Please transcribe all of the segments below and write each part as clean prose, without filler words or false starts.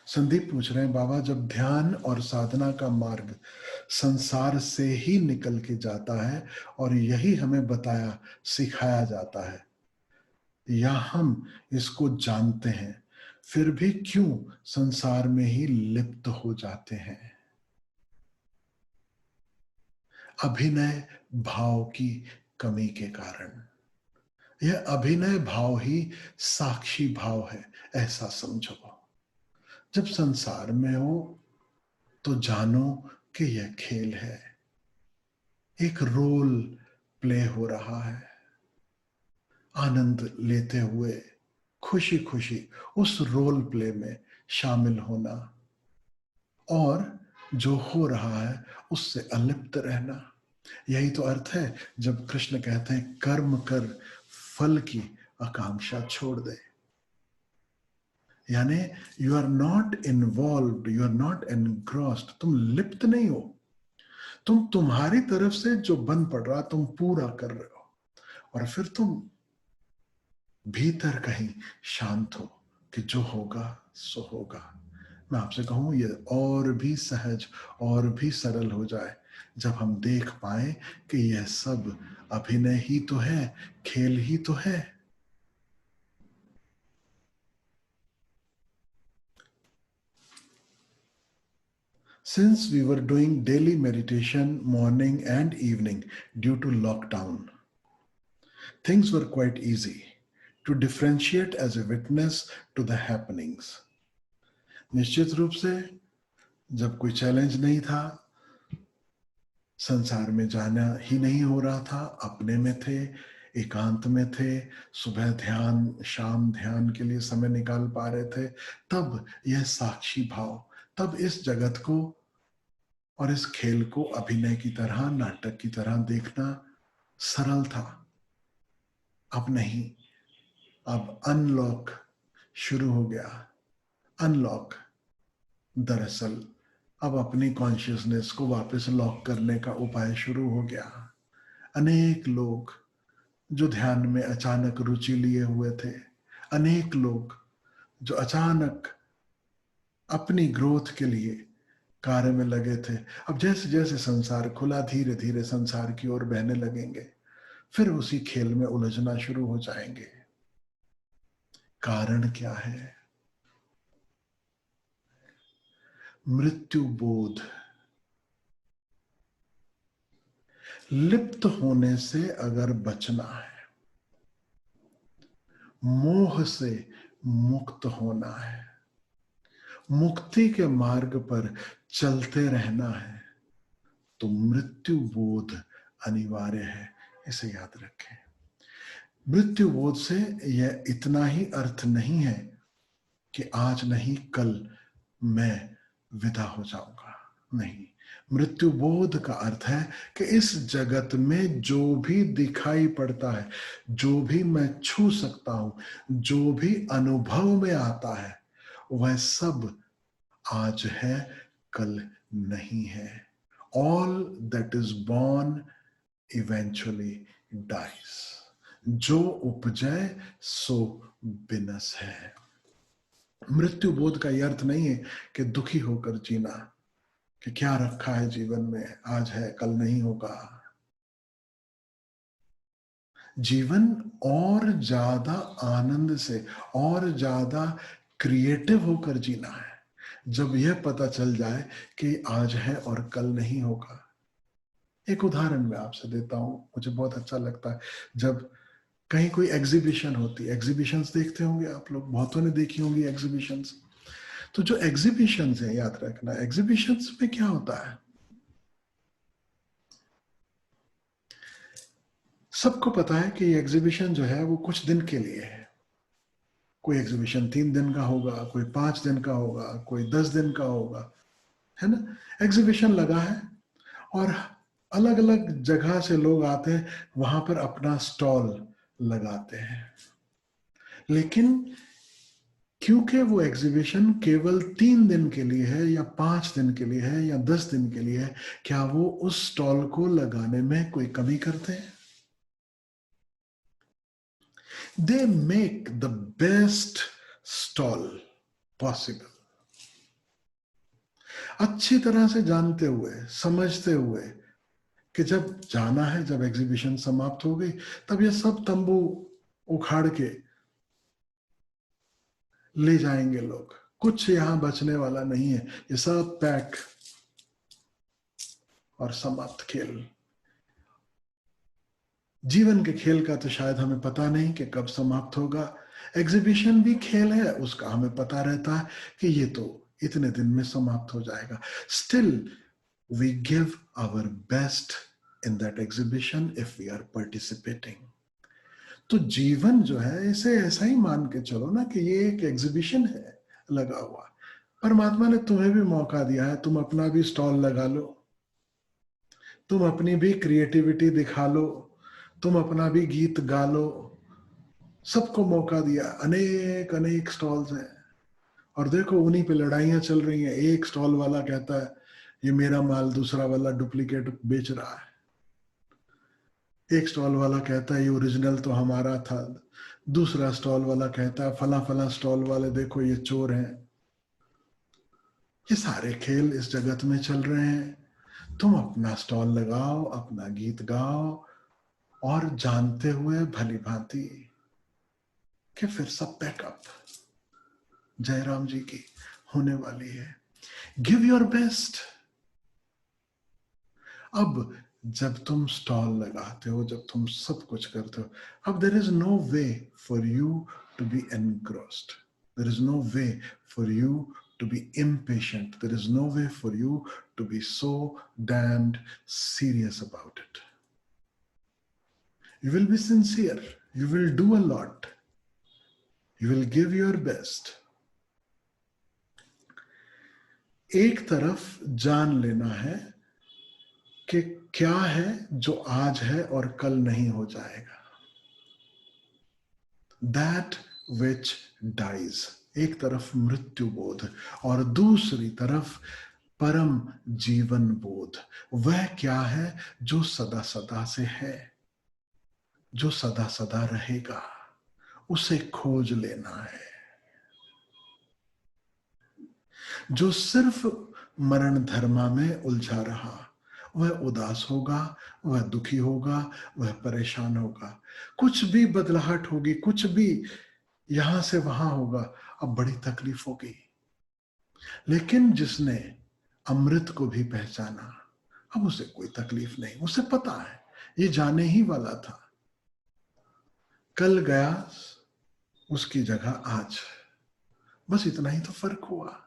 संदीप पूछ रहे हैं, बाबा जब ध्यान और साधना का मार्ग संसार से ही निकल के जाता है और यही हमें बताया सिखाया जाता है, या हम इसको जानते हैं, फिर भी क्यों संसार में ही लिप्त हो जाते हैं? अभिनय भाव की कमी के कारण। यह अभिनय भाव ही साक्षी भाव है, ऐसा समझो। जब संसार में हो तो जानो कि यह खेल है, एक रोल प्ले हो रहा है। आनंद लेते हुए खुशी खुशी उस रोल प्ले में शामिल होना और जो हो रहा है उससे अलिप्त रहना। यही तो अर्थ है जब कृष्ण कहते हैं कर्म कर फल की आकांक्षा छोड़ दे। यानी you are not involve, you are not engrossed, तुम लिप्त नहीं हो, तुम तुम्हारी तरफ से जो बन पड़ रहा तुम पूरा कर रहे हो, और फिर तुम भीतर कहीं शांत हो कि जो होगा सो होगा। मैं आपसे कहूं ये और भी सहज और भी सरल हो जाए जब हम देख पाए कि यह सब अभिनय ही तो है, खेल ही तो है। Since we were doing daily meditation morning and evening due to lockdown, things were quite easy to differentiate as a witness to the happenings. निश्चित रूप से जब कोई चैलेंज नहीं था, संसार में जाना ही नहीं हो रहा था, अपने में थे, एकांत में थे, सुबह ध्यान शाम ध्यान के लिए समय निकाल पा रहे थे, तब यह साक्षी भाव, तब इस जगत को और इस खेल को अभिनय की तरह, नाटक की तरह देखना सरल था। अब नहीं, अब अनलॉक शुरू हो गया। अनलॉक दरअसल अब अपनी कॉन्शियसनेस को वापस लॉक करने का उपाय शुरू हो गया। अनेक लोग जो ध्यान में अचानक रुचि लिए हुए थे, अनेक लोग जो अचानक अपनी ग्रोथ के लिए कार्य में लगे थे, अब जैसे जैसे संसार खुला धीरे धीरे संसार की ओर बहने लगेंगे, फिर उसी खेल में उलझना शुरू हो जाएंगे। कारण क्या है? मृत्यु बोध। लिप्त होने से अगर बचना है, मोह से मुक्त होना है, मुक्ति के मार्ग पर चलते रहना है, तो मृत्यु बोध अनिवार्य है। इसे याद रखें। मृत्यु बोध से यह इतना ही अर्थ नहीं है कि आज नहीं कल मैं विदा हो जाऊंगा, नहीं। मृत्यु बोध का अर्थ है कि इस जगत में जो भी दिखाई पड़ता है, जो भी मैं छू सकता हूं, जो भी अनुभव में आता है, वह सब आज है, कल नहीं है। All that is born eventually dies. जो उपजय सो बिनस है। मृत्यु बोध का यह अर्थ नहीं है कि दुखी होकर जीना, कि क्या रखा है जीवन में, आज है कल नहीं होगा। जीवन और ज्यादा आनंद से और ज्यादा क्रिएटिव होकर जीना है जब यह पता चल जाए कि आज है और कल नहीं होगा। एक उदाहरण मैं आपसे देता हूं, मुझे बहुत अच्छा लगता है जब कहीं कोई एग्जीबिशन होती है। एग्जीबिशंस देखते होंगे आप लोग, बहुतों ने देखी होंगी एग्जीबिशंस। तो जो एग्जीबिशंस है, याद रखना, एग्जीबिशंस में क्या होता है, सबको पता है कि एग्जीबिशन जो है वो कुछ दिन के लिए है। कोई एग्जीबिशन 3 दिन का होगा, कोई 5 दिन का होगा, कोई 10 दिन का होगा, है ना। एग्जीबिशन लगा है और अलग अलग जगह से लोग आते हैं, वहां पर अपना स्टॉल लगाते हैं। लेकिन क्योंकि वो एग्जीबिशन केवल 3 दिन के लिए है या 5 दिन के लिए है या 10 दिन के लिए है, क्या वो उस स्टॉल को लगाने में कोई कमी करते हैं? They make the best stall possible. अच्छी तरह से जानते हुए, समझते हुए कि जब जाना है, जब एग्जीबिशन समाप्त हो गई, तब ये सब तंबू उखाड़ के ले जाएंगे लोग, कुछ यहां बचने वाला नहीं है, ये सब पैक और समाप्त खेल। जीवन के खेल का तो शायद हमें पता नहीं कि कब समाप्त होगा। एग्जीबिशन भी खेल है, उसका हमें पता रहता है कि ये तो इतने दिन में समाप्त हो जाएगा। Still we give our best in that exhibition if we are participating. तो जीवन जो है, इसे ऐसा ही मान के चलो ना कि ये एक एग्जीबिशन है लगा हुआ। परमात्मा ने तुम्हें भी मौका दिया है, तुम अपना भी स्टॉल लगा लो, तुम अपनी भी क्रिएटिविटी दिखा लो, तुम अपना भी गीत गा लो। सबको मौका दिया, अनेक अनेक स्टॉल्स हैं, और देखो उन्हीं पे लड़ाइयां चल रही हैं। एक स्टॉल वाला कहता है ये मेरा माल, दूसरा वाला डुप्लीकेट बेच रहा है। एक स्टॉल वाला कहता है ये ओरिजिनल तो हमारा था, दूसरा स्टॉल वाला कहता है फला फला स्टॉल वाले देखो ये चोर हैं। ये सारे खेल इस जगत में चल रहे हैं। तुम अपना स्टॉल लगाओ, अपना गीत गाओ, और जानते हुए भली भांति कि फिर सब पैकअप जयराम जी की होने वाली है। Give your best. अब जब तुम स्टॉल लगाते हो, जब तुम सब कुछ करते हो, अब there is no way for you to be engrossed, there is no way for you to be impatient, there is no way for you to be so damned serious about it. You will be sincere, you will do a lot, you will give your best. एक तरफ जान लेना है कि क्या है जो आज है और कल नहीं हो जाएगा, दैट विच डाइज। एक तरफ मृत्यु बोध और दूसरी तरफ परम जीवन बोध। वह क्या है जो सदा सदा से है, जो सदा सदा रहेगा, उसे खोज लेना है। जो सिर्फ मरण धर्मा में उलझा रहा, वह उदास होगा, वह दुखी होगा, वह परेशान होगा। कुछ भी बदलाहट होगी, कुछ भी यहां से वहां होगा, अब बड़ी तकलीफ होगी। लेकिन जिसने अमृत को भी पहचाना, अब उसे कोई तकलीफ नहीं। उसे पता है ये जाने ही वाला था, कल गया उसकी जगह आज, बस इतना ही तो फर्क हुआ।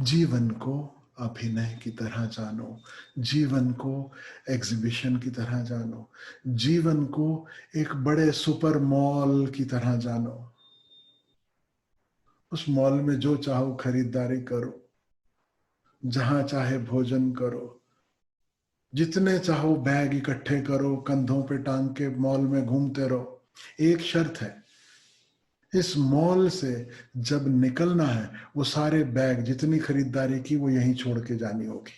जीवन को अभिनय की तरह जानो, जीवन को एग्जीबिशन की तरह जानो, जीवन को एक बड़े सुपर मॉल की तरह जानो। उस मॉल में जो चाहो खरीदारी करो, जहां चाहे भोजन करो, जितने चाहो बैग इकट्ठे करो, कंधों पे टांग के मॉल में घूमते रहो। एक शर्त है, इस मॉल से जब निकलना है, वो सारे बैग जितनी खरीदारी की वो यहीं छोड़ के जानी होगी।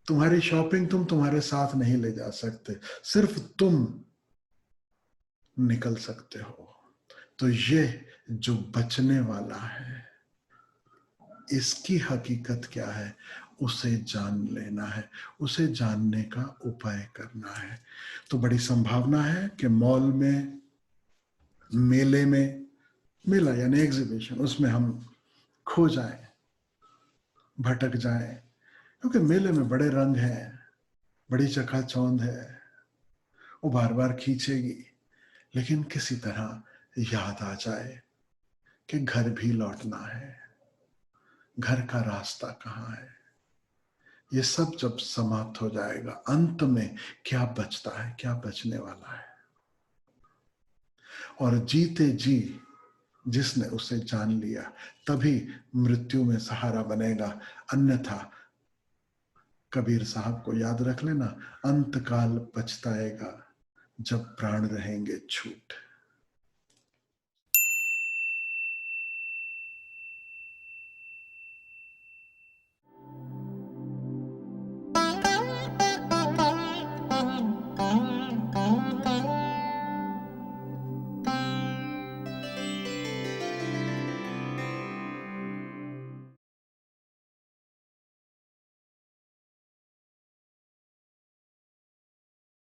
तुम्हारी शॉपिंग तुम तुम्हारे साथ नहीं ले जा सकते, सिर्फ तुम निकल सकते हो। तो ये जो बचने वाला है, इसकी हकीकत क्या है, उसे जान लेना है, उसे जानने का उपाय करना है। तो बड़ी संभावना है कि मॉल में, मेले में, मेला यानी एग्जीबिशन, उसमें हम खो जाएं, भटक जाएं, क्योंकि मेले में बड़े रंग हैं, बड़ी चकाचौंध है, वो बार बार खींचेगी। लेकिन किसी तरह याद आ जाए कि घर भी लौटना है, घर का रास्ता कहाँ है। ये सब जब समाप्त हो जाएगा, अंत में क्या बचता है, क्या बचने वाला है। और जीते जी जिसने उसे जान लिया, तभी मृत्यु में सहारा बनेगा। अन्यथा कबीर साहब को याद रख लेना, अंत काल पछताएगा जब प्राण रहेंगे छूट।